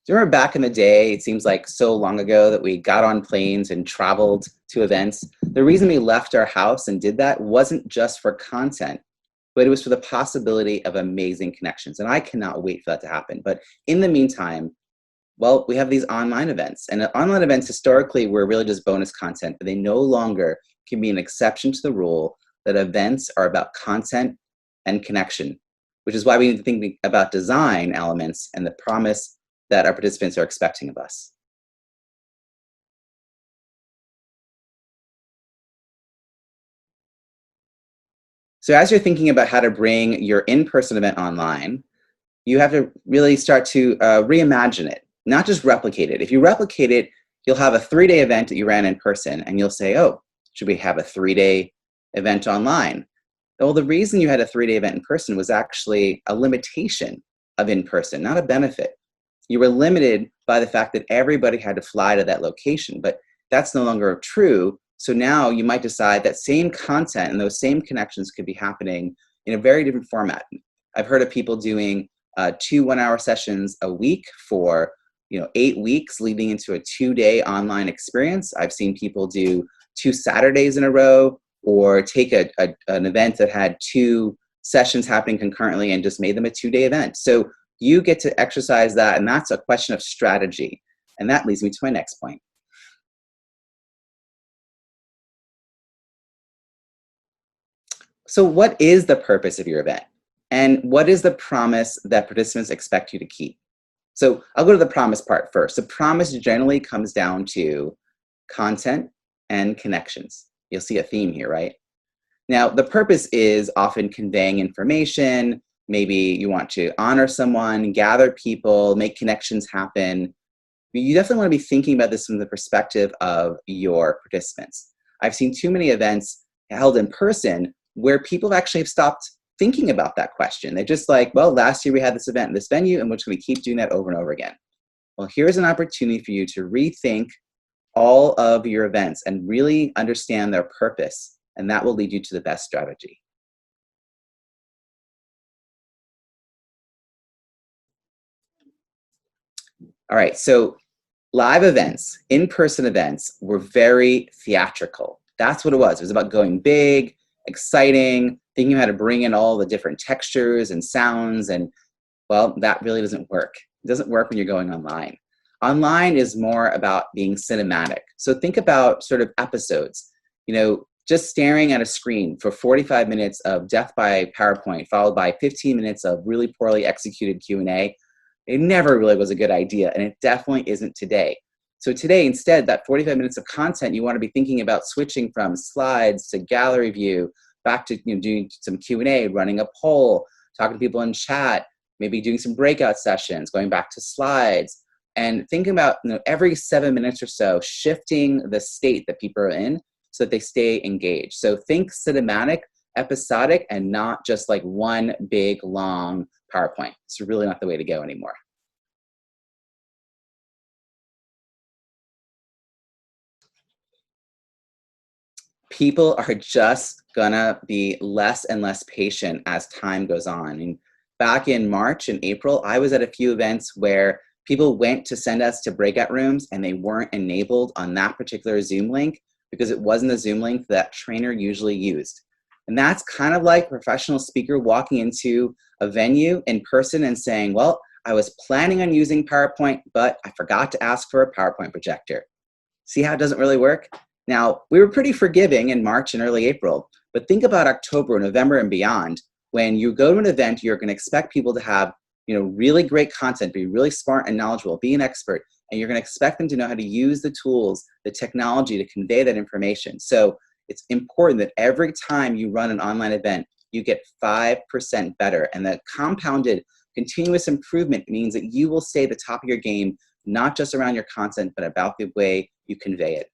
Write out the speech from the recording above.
Do you remember back in the day, it seems like so long ago that we got on planes and traveled to events? The reason we left our house and did that wasn't just for content, but it was for the possibility of amazing connections. And I cannot wait for that to happen. But in the meantime, well, we have these online events. And online events historically were really just bonus content, but they no longer can be an exception to the rule that events are about content and connection, which is why we need to think about design elements and the promise that our participants are expecting of us. So as you're thinking about how to bring your in-person event online, you have to really start to reimagine it, not just replicate it. If you replicate it, you'll have a 3-day event that you ran in person, and you'll say, oh, should we have a 3-day event online? Well, the reason you had a 3-day event in person was actually a limitation of in-person, not a benefit. You were limited by the fact that everybody had to fly to that location, but that's no longer true. So now you might decide that same content and those same connections could be happening in a very different format. I've heard of people doing 2 one-hour sessions a week for 8 weeks leading into a 2-day online experience. I've seen people do 2 Saturdays in a row, or take an event that had 2 sessions happening concurrently and just made them a 2-day event. So you get to exercise that, and that's a question of strategy. And that leads me to my next point. So what is the purpose of your event? And what is the promise that participants expect you to keep? So I'll go to the promise part first. The promise generally comes down to content and connections. You'll see a theme here, right? Now, the purpose is often conveying information. Maybe you want to honor someone, gather people, make connections happen. You definitely want to be thinking about this from the perspective of your participants. I've seen too many events held in person where people actually have stopped thinking about that question. They're just like, well, last year we had this event in this venue, and we're just going to keep doing that over and over again. Well, here's an opportunity for you to rethink all of your events and really understand their purpose, and that will lead you to the best strategy. All right, so live events, in-person events were very theatrical. That's what it was. It was about going big, exciting, thinking how to bring in all the different textures and sounds, and well, that really doesn't work. It doesn't work when you're going online. Online is more about being cinematic. So think about sort of episodes, just staring at a screen for 45 minutes of death by PowerPoint, followed by 15 minutes of really poorly executed Q&A. It never really was a good idea, and it definitely isn't today. So today, instead, that 45 minutes of content, you want to be thinking about switching from slides to gallery view, back to doing some Q&A, running a poll, talking to people in chat, maybe doing some breakout sessions, going back to slides, and thinking about every 7 minutes or so, shifting the state that people are in so that they stay engaged. So think cinematic, episodic, and not just like one big, long PowerPoint. It's really not the way to go anymore. People are just gonna be less and less patient as time goes on. I mean, back in March and April, I was at a few events where people went to send us to breakout rooms and they weren't enabled on that particular Zoom link because it wasn't the Zoom link that trainer usually used. And that's kind of like a professional speaker walking into a venue in person and saying, well, I was planning on using PowerPoint, but I forgot to ask for a PowerPoint projector. See how it doesn't really work? Now, we were pretty forgiving in March and early April, but think about October, November, and beyond. When you go to an event, you're going to expect people to have really great content, be really smart and knowledgeable, be an expert, and you're going to expect them to know how to use the tools, the technology to convey that information. So it's important that every time you run an online event, you get 5% better. And that compounded continuous improvement means that you will stay at the top of your game, not just around your content, but about the way you convey it.